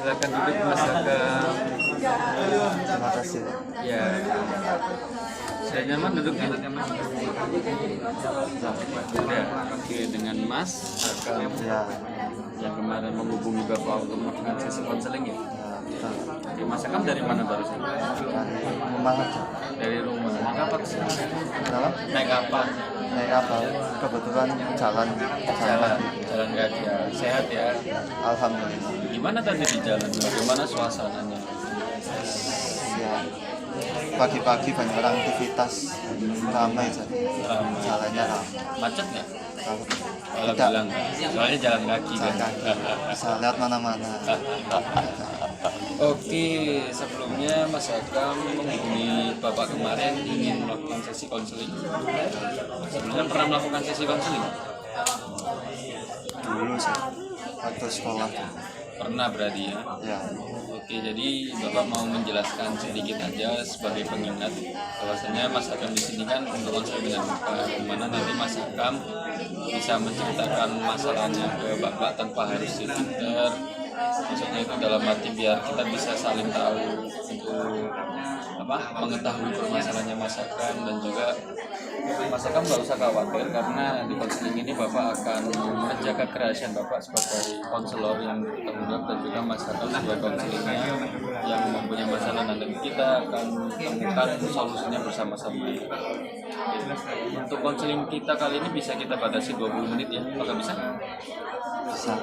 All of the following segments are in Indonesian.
silakan duduk Mas Agam. Terima kasih. Ya, saya nyaman duduknya. Sudah, oke, dengan Mas Agam Ya, yang kemarin menghubungi Bapak untuk melakukan sesi konseling ya. ya, betul. Oke, Mas Agam dari mana barusan? Dari rumah aja. Dari rumah. Naik apa ke sini? Kenapa? Naik apa? Naik apa? Kebetulan jalan Jalan, kaki. jalan kaki ya. Sehat ya. Alhamdulillah. Gimana tadi di jalan? Bagaimana suasananya? Ya, pagi-pagi banyak orang aktivitas, ramai jadi Ramai. jalannya ramai. Macet nggak? Kalau Kalau tidak, bilang, soalnya jalan kaki kan. jalan kaki. Bisa lihat mana-mana. Oke, sebelumnya Mas Agam menghubungi Bapak kemarin ingin melakukan sesi konseling. Sebelumnya pernah melakukan sesi konseling? Dulu sih, waktu sekolah. Pernah berarti ya. Ya, Oke, jadi Bapak mau menjelaskan sedikit aja sebagai pengingat bahwasanya Mas Agam di sini kan untuk konseling dengan Bapak, di mana nanti Mas Agam bisa menceritakan masalahnya ke Bapak tanpa harus filter. Maksudnya itu dalam arti biar kita bisa saling tahu untuk mengetahui permasalahannya Mas Agam, dan juga Mas Agam nggak usah khawatir karena di konseling ini Bapak akan menjaga kerahasiaan Bapak sebagai konselor yang bertanggung jawab, dan juga Mas Agam sebagai konselingnya yang mempunyai masalah, dan kita akan temukan solusinya bersama-sama. Untuk konseling kita kali ini bisa kita batasi 20 menit ya, apakah bisa? bisa.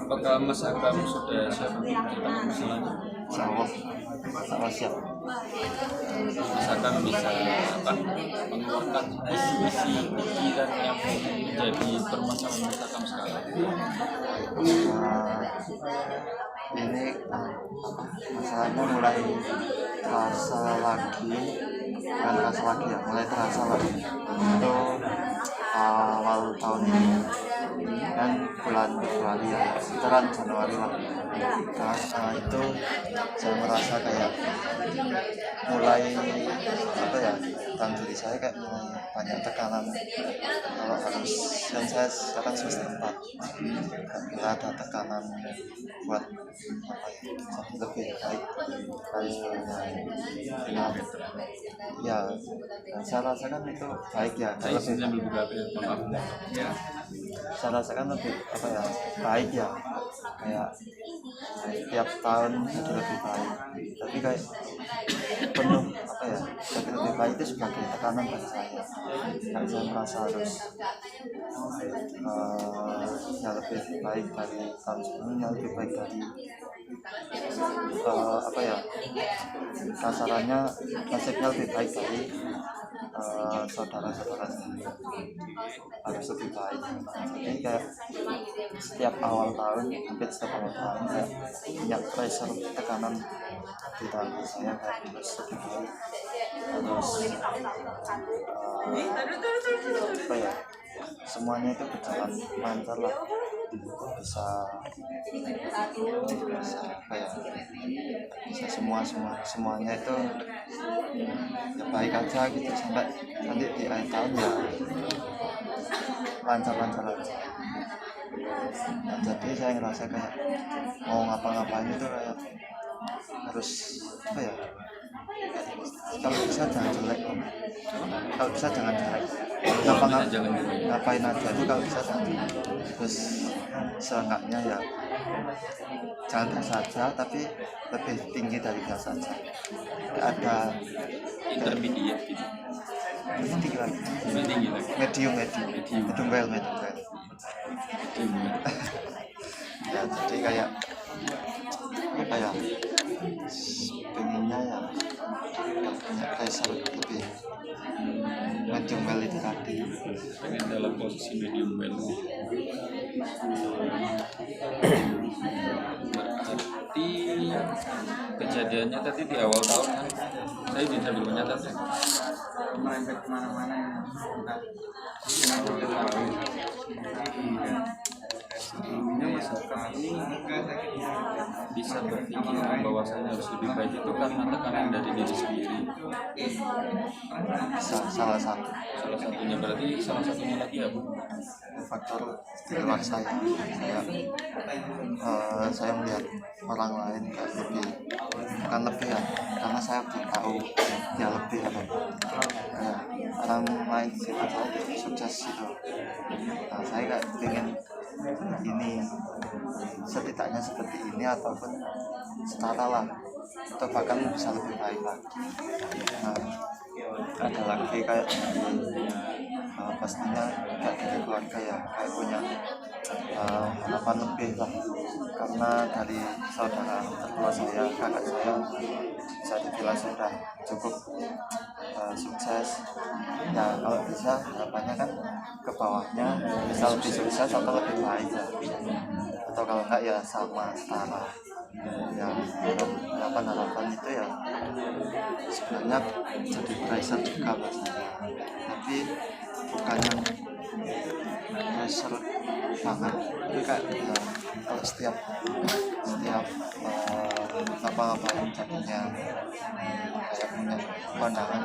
Apakah Mas Agam sudah siap untuk menceritakan masalahnya? Sama siap. Mas Agam bisa mengeluarkan isi-isi pikiran yang menjadi permasalahan Mas Agam sekarang. Ini masalahnya mulai terasa lagi, bukan terasa lagi ya, mulai terasa lagi itu awal tahun ini kan, bulan Februari ya, sekitaran Januari lah. Itu saya merasa kayak mulai dalam diri saya kayak mulai banyak tekanan. Kalau harus, dan saya sekarang semester 4, mulai ada tekanan buat jadi lebih baik dari sebelumnya. Ya, dan saya rasakan itu baik ya, lebih Ya. saya rasakan lebih baik ya, kayak tiap tahun jadi lebih baik, tapi kayak penuh jadi lebih baik itu sebagai tekanan bagi saya. Kayak saya merasa harus lebih baik dari tahun sebelumnya, lebih baik dari kasarannya, nasibnya lebih baik dari saudara-saudara saya, harus lebih baik. Jadi kayak setiap awal tahun, hampir setiap awal tahun kayak punya pressure, tekanan di dalam diri saya kayak harus lebih baik, harus semuanya itu berjalan lancar lah, bisa semuanya itu ya baik aja gitu, sampai nanti di akhir tahun ya lancar-lancar aja. Nah, jadi saya ngerasa kayak mau ngapa-ngapain itu kayak harus kalau bisa jangan jelek, kalau bisa jangan jelek, ngapain aja itu kalau bisa jangan jelek. Terus seenggaknya ya jangan biasa saja, tapi lebih tinggi dari biasa saja. Ada Intermediate gitu. tinggi lagi, medium well. Ya, jadi kayak pengennya ya punya pressure lebih medium well itu tadi. Pengen dalam posisi medium well. Berarti kejadiannya tadi di awal tahun kan, saya bisa belum menyatat ya, merembet kemana-mana ya. Sebelumnya Mas Agam ini bisa berpikiran bahwasanya harus lebih baik itu karena tekanan dari diri sendiri. Salah satu Salah satunya berarti salah satunya lagi apa? faktor di luar saya melihat orang lain kayak lebih, bukan lebih ya, karena saya belum tahu dia lebih apa ya, orang lain itu sukses gitu. Nah, saya kayak pengen ini setidaknya seperti ini ataupun setara lah, atau bahkan bisa lebih baik lagi. Nah, ada lagi kayak pastinya kayak dari keluarga ya, kayak punya harapan lebih lah, karena dari saudara tertua saya, kakak saya bisa dibilang sudah cukup sukses ya. Kalau bisa harapannya kan ke bawahnya bisa lebih sukses atau lebih baik lah, atau kalau enggak ya sama setara ya. Harapan itu ya sebenarnya jadi pressure juga buat saya, tapi bukan yang pressure banget. Itu kayak kalau setiap apa-apain jadinya kayak punya pandangan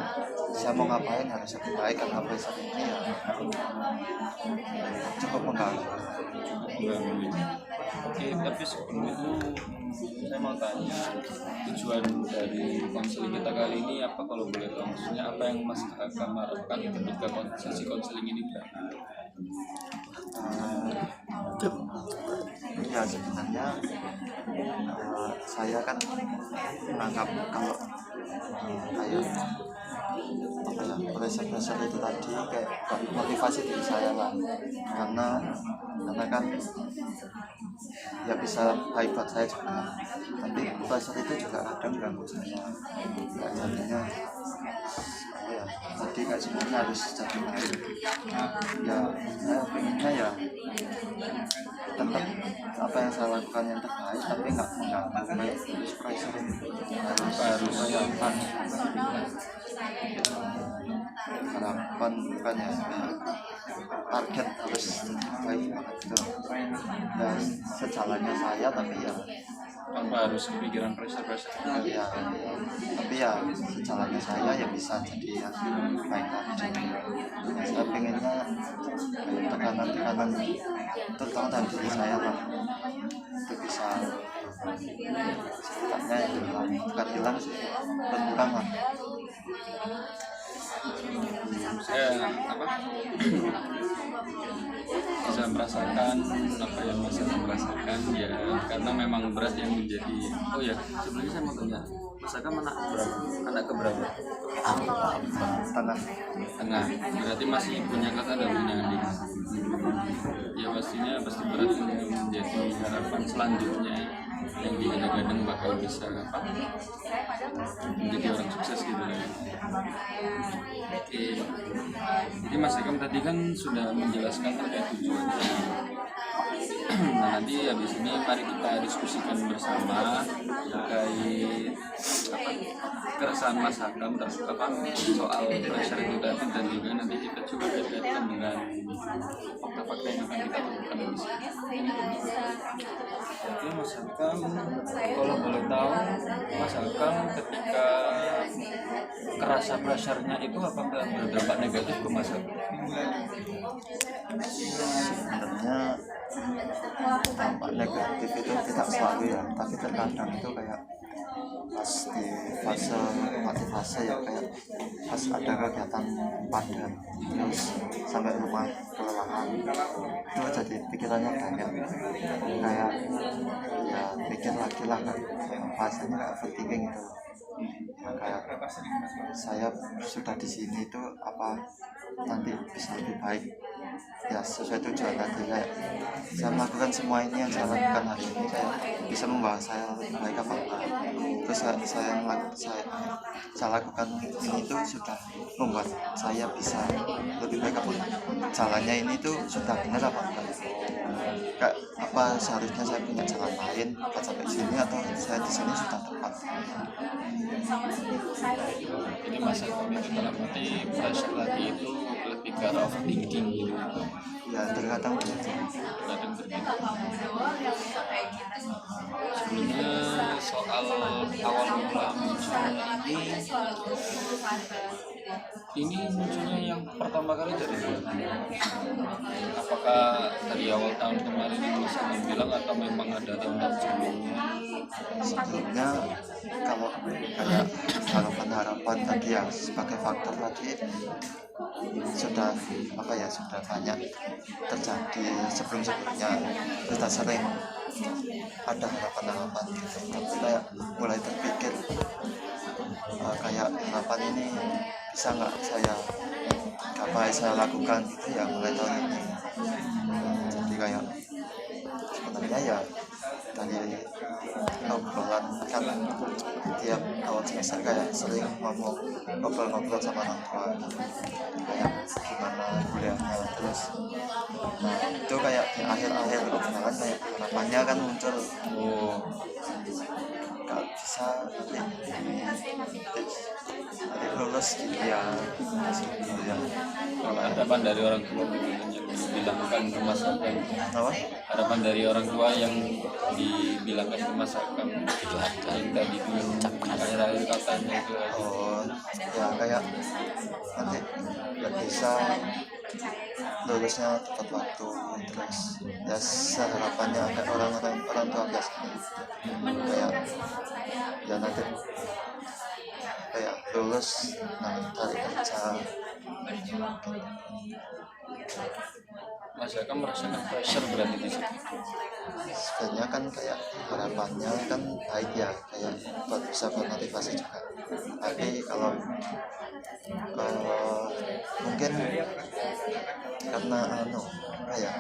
saya mau ngapain harus lebih baik, karena pressure ini ya cukup mengganggu. Oke, tapi sebelum itu saya mau tanya tujuan dari konseling kita kali ini apa, kalau boleh tahu? Maksudnya apa yang Mas Hakam harapkan ketika sesi konseling ini berakhir? Ya sebenarnya saya kan menganggap kalau kayak apa ya, pressure itu tadi kayak motivasi diri saya lah, karena kan ya bisa baik buat saya juga, tapi pressure itu juga kadang ganggu saya. Nah, jadinya ya tadi kayak semuanya harus jadi baik ya. Saya pengennya ya tetap apa yang saya lakukan yang terbaik, tapi nggak mengganggu pressure harus harapan bukan ya, target harus baik gitu. Dan sejalannya saya, tapi ya Tanpa harus kepikiran pressure ya, tapi ya sejalannya saya ya bisa jadi yang baik lagi. Saya pengennya tekanan terutama dari diri saya lah itu bisa setidaknya bukan hilang sih, berkurang lah. Saya bisa merasakan apa yang Mas Hakam merasakan ya, karena memang berat yang menjadi. Oh ya, sebelumnya saya mau tanya, Mas Hakam anak berapa? Anak keberapa? Tengah. Berarti masih punya kakak dan punya adik. Ya pastinya pasti berat yang menjadi harapan selanjutnya yang digadang-gadang bakal bisa menjadi orang sukses gitu ya. Oke. Jadi Mas Hakam tadi kan sudah menjelaskan terkait tujuannya. Nah, nanti habis ini mari kita diskusikan bersama terkait keresahan Mas Hakam soal pressure itu tadi, dan juga nanti kita coba kaitkan dengan fakta-fakta yang akan kita temukan di sini. Oke, Mas Hakam, kalau boleh tahu Mas Hakam ketika kerasa pressure-nya itu apakah berdampak negatif ke Mas Hakam? Sebenarnya dampak negatif itu tidak selalu ya, tapi terkadang itu kayak pas di fase ya, kayak pas ada kegiatan padat terus sampai rumah kelelahan, itu jadi pikirannya banyak, kayak ya pikir lagi lah kan, fasenya kayak overthinking gitu. Nah, kayak saya sudah di sini itu apa nanti bisa lebih baik ya, sesuai tujuan tadi, kayak saya melakukan semua ini yang saya lakukan hari ini kayak bisa membawa saya lebih baik apa enggak. Terus saya lakukan ini tuh sudah membuat saya bisa lebih baik apa enggak, jalannya ini tuh sudah benar apa enggak, kayak apa seharusnya saya punya jalan lain buat sampai sini, atau saya di sini sudah tepat. Jadi Mas Hakam itu dalam arti pressure lagi itu lebih ke overthinking gitu. Ya terkadang begitu. Sebelumnya soal awal mula ini munculnya yang pertama kali dari mana? Apakah dari awal tahun kemarin bisa dibilang atau memang ada tahun sebelumnya? Sebelumnya kalau kayak harapan-harapan tadi ya sebagai faktor tadi sudah sudah banyak terjadi sebelumnya, sudah sering ada harapan-harapan gitu. Tapi kayak mulai terpikir kayak harapan ini bisa nggak saya lakukan gitu ya mulai tahun ini. Jadi kayak sebenarnya ya dari obrolan kan tiap awal semester kayak sering ngobrol sama orang tua gitu. Kayak gimana kuliahnya, terus itu kayak di akhir obrolan kayak harapannya kan muncul kalau bisa nanti lulus gitu ya gitu ya. Kalau harapan dari orang tua yang dibilangkan ke Mas Akam, Apa? harapan dari orang tua yang dibilangkan ke Mas Akam itu ada yang tadi itu akhir-akhir katanya itu Ya kayak nanti nggak bisa lulusnya tepat waktu, terus ya seharapannya kayak orang tua biasanya kayak ya nanti kayak lulus cari kerja. Mas Akam merasakan pressure berarti di situ. Sebenarnya kan kayak harapannya kan baik ya, kayak buat bisa bermotivasi juga. Tapi kalau mungkin karena kayak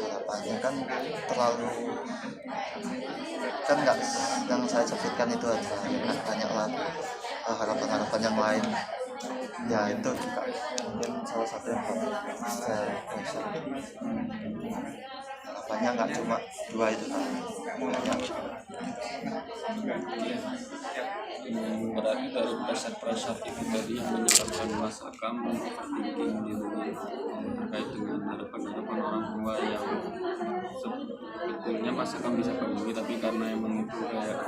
harapannya kan terlalu kan nggak yang saya sebutkan itu aja, kan banyak lah harapan-harapan yang lain ya, itu juga mungkin salah satu yang buat saya pressure. Harapannya nggak cuma dua itu kan, banyak. Berarti dari pressure itu tadi yang menyebabkan Mas Akam overthinking gitu terkait dengan harapan-harapan orang tua yang sebetulnya Mas Akam bisa penuhi, tapi karena emang itu kayak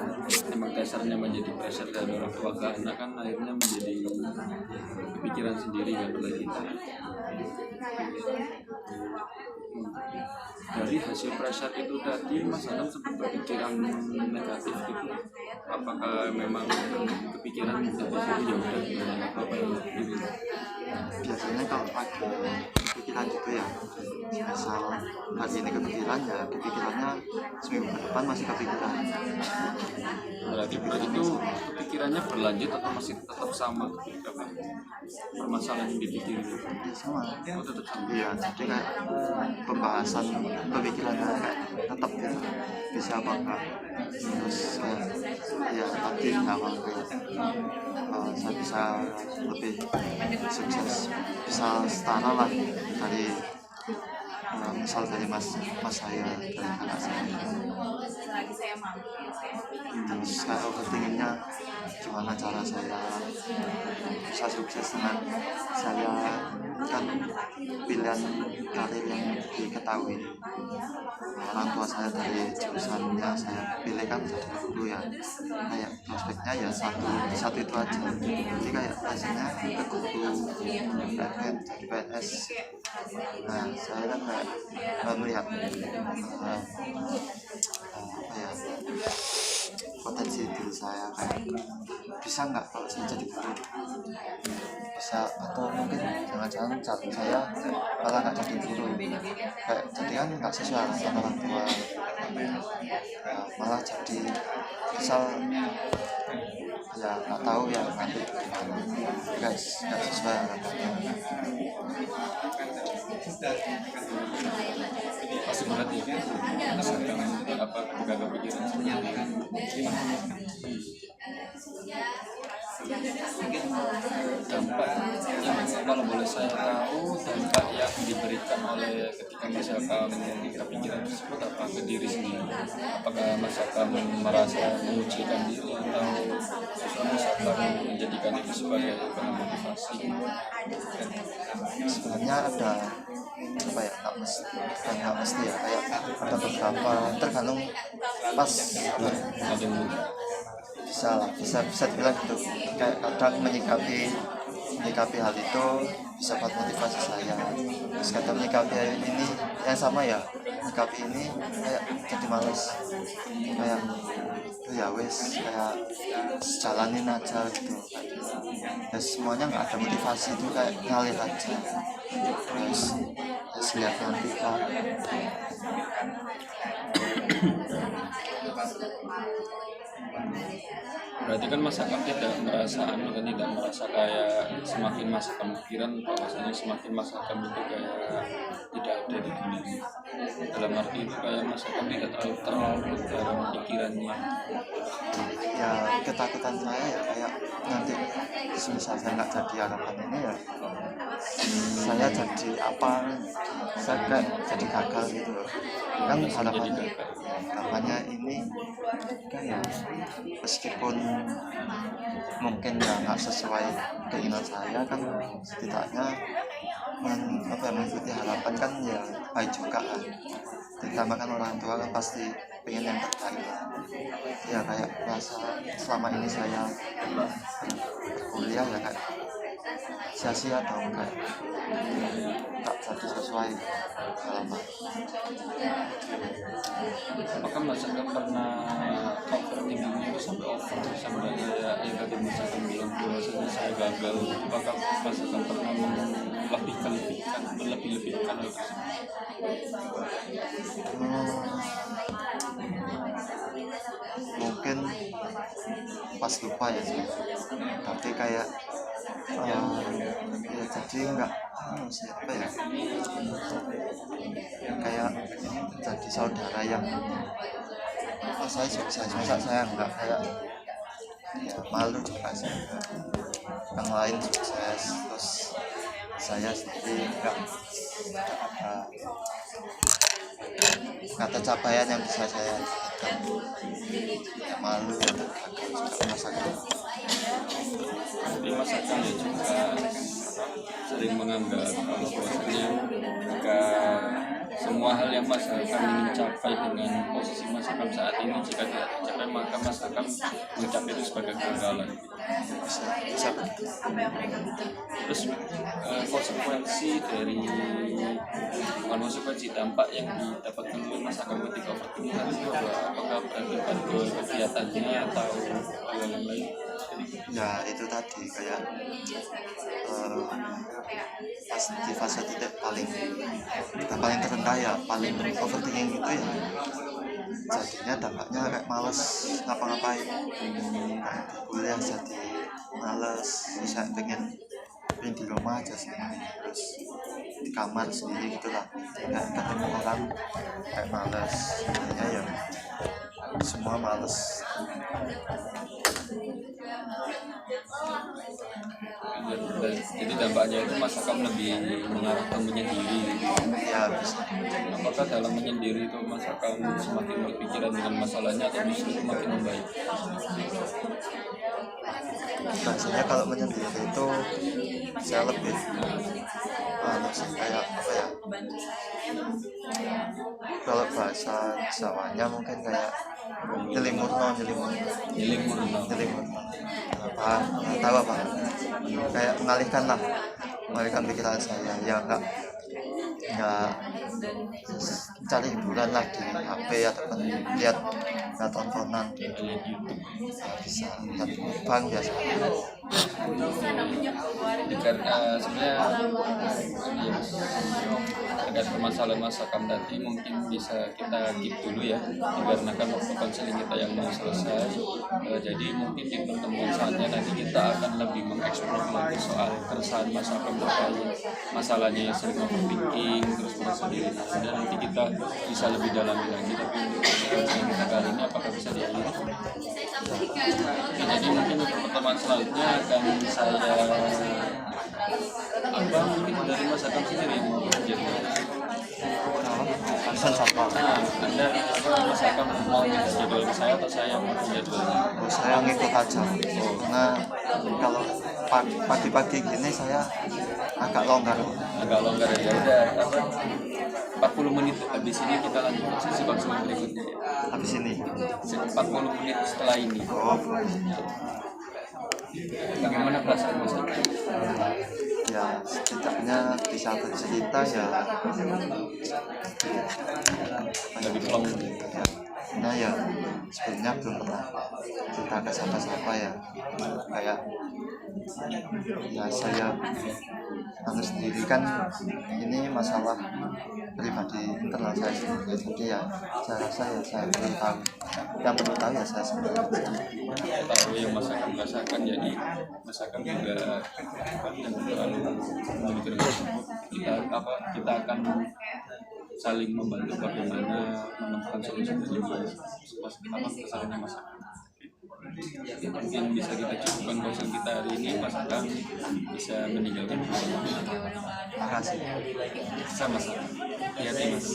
emang dasarnya menjadi pressure dari orang tua ke anak kan akhirnya menjadi kepikiran sendiri kan oleh kita. Dari hasil pressure itu tadi Mas Akam sempat berpikiran negatif gitu, apakah memang kepikiran dari situ ya udah apa yang gitu? Biasanya kalau ada kepikiran gitu ya, misal hari ini kepikirannya seminggu ke depan masih kepikiran. Berarti itu kepikirannya berlanjut atau masih tetap sama ketika permasalahan yang dipikirin? Ya sama. Oh, tetap sama. Iya, jadi kayak pembahasan pemikirannya kayak tetap gitu, bisa apa enggak. Terus kayak ya tadi awal kayak saya bisa lebih sukses, bisa setara lah dari misal dari mas saya, dari anak saya. Terus kayak overthinkingnya gimana cara saya bisa sukses dengan saya kan pilihan karir yang diketahui orang tua saya dari jurusannya saya pilih kan dulu ya, kayak prospeknya ya satu itu aja, jadi kayak rasanya ke guru pengen jadi PNS. Nah saya kan kayak melihat potensi diri saya kayak bisa nggak kalau saya jadi guru, bisa atau mungkin jangan-jangan saya malah nggak jadi guru, kayak jadi kan nggak sesuai sama orang tua, malah jadi misal ya nggak tahu ya nanti gimana guys, nggak sesuai harapannya. Pasti berat ya apa ketika kepikiran seperti itu. Dampak yang kalau boleh saya tahu, dampak yang diberikan oleh ketika misalkan kepikiran tersebut apa ke diri sendiri? Apakah misalkan merasa mengucikan diri atau justru misalkan menjadikan itu sebagai motivasi? Sebenarnya ada apa ya, nggak mesti ya, kayak ada beberapa tergantung pas apa ya, Ada yang bisa dibilang gitu, kayak kadang menyikapi hal itu bisa buat motivasi saya, terus kadang menyikapi ini yang sama ya, menyikapi ini kayak jadi males, kayak ya wes, kayak jalanin aja gitu, ya semuanya nggak ada motivasi itu, kayak ngalir aja, terus lihat nanti lah. Berarti kan Mas Akam tidak merasa kayak semakin Mas Akam pikiran bahwasanya semakin Mas Akam itu kayak tidak ada di dunia ini. Dalam arti itu kayak Mas Akam tidak terlalu dalam pikirannya. Ya ketakutan saya ya kayak nanti misal saya nggak jadi harapan ini ya, saya jadi apa, saya kayak jadi gagal gitu loh. Kan harapannya ini kayak meskipun mungkin ya nggak sesuai keinginan saya, kan setidaknya mengikuti harapan kan ya baik juga kan, ditambah kan orang tua kan pasti pengen yang terbaik lah. Ya kayak rasa selama ini saya kuliah ya kayak sia-sia atau enggak, tak jadi sesuai harapan. Apakah Mas Akam pernah overthinking itu sampai kayak yang tadi Mas Akam bilang bahwasanya saya gagal? Apakah Mas Akam pernah melebih-lebihkan hal tersebut? Mungkin pas lupa ya sih, tapi kayak ya jadi enggak siapa ya, kayak jadi saudara yang saya sukses, masa saya enggak, kayak ya malu juga sih, yang lain sukses terus saya sendiri enggak ada capaian yang bisa saya dapatkan, ya malu ya, gagal juga masakan. Jadi Mas Akam ya juga sering menganggap kalau bahwasanya jika semua hal yang Mas Akam ingin capai dengan posisi Mas Akam saat ini jika tidak tercapai maka Mas Akam mencapai itu sebagai kegagalan. Bisa begitu. Terus konsekuensi dampak yang didapatkan oleh Mas Akam ketika overthinking itu apakah berakibat ke kegiatannya atau hal yang lain? Ya itu tadi kayak pas di fase titik paling terendah ya, paling overthinking gitu ya, jadinya dampaknya kayak males ngapa-ngapain, kayak di kuliah jadi males, terus saya pengen di rumah aja sendiri, terus di kamar sendiri gitulah, kayak ketemu orang kayak males, jadinya ya semua males. Jadi dampaknya itu Mas Akam lebih mengarah ke menyendiri gitu. Ya bisa. Apakah dalam menyendiri itu Mas Akam semakin berpikiran dengan masalahnya atau justru semakin membaik? Biasanya kalau menyendiri itu saya lebih kayak apa ya, kalau bahasa Jawanya mungkin kayak nyelimurno apa, nggak tahu apa, kayak mengalihkan pikiran saya, ya nggak cari hiburan lah di HP ataupun lihat tontonan gitu, bisa lihat bang biasa. Karena sebenarnya terkait permasalahan Mas Akam tadi mungkin bisa kita keep dulu ya, dikarenakan waktu konseling kita yang mau selesai. Jadi mungkin di pertemuan saatnya nanti kita akan lebih mengeksplor lagi soal keresahan Mas Akam terkait masalahnya yang sering overthinking, terus merasa diri dan nanti kita bisa lebih dalami lagi. Tapi untuk yang kita kali ini apakah bisa diakhiri? Oke, jadi mungkin untuk pertemuan selanjutnya akan saya mungkin dari Mas Akam sendiri yang mau jadi Pesan siapa? Anda Mas Akam mau minta jadwal ke saya atau saya yang mau jadwalnya? Oh, saya ngikut aja karena kalau pagi-pagi gini saya agak longgar. Ya udah apa 40 menit habis ini kita lanjut ke sesi konseling berikutnya ya. Habis ini 40 menit setelah ini. oh Bagaimana perasaan Mas Akam? ya setidaknya bisa bercerita ya Lebih plong. ya nah ya sebenarnya belum pernah cerita ke siapa-siapa ya kayak ya saya harus sendiri kan ini masalah pribadi internal saya sendiri jadi ya saya rasa ya saya perlu tahu yang perlu tahu ya saya sendiri Tahu yang Mas Akam rasakan, jadi Mas Akam juga yang terlalu memiliki tersebut. Kita akan saling membantu bagaimana menemukan solusi dari kesalahannya Mas Akam. Mungkin bisa kita cukupkan konsen kita hari ini. Mas Akam bisa meninggalkan bersama. makasih Sama-sama. Hati-hati Mas.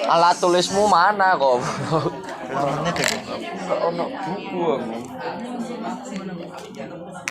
Alat tulismu mana kok? temennya deh Ono buku aku.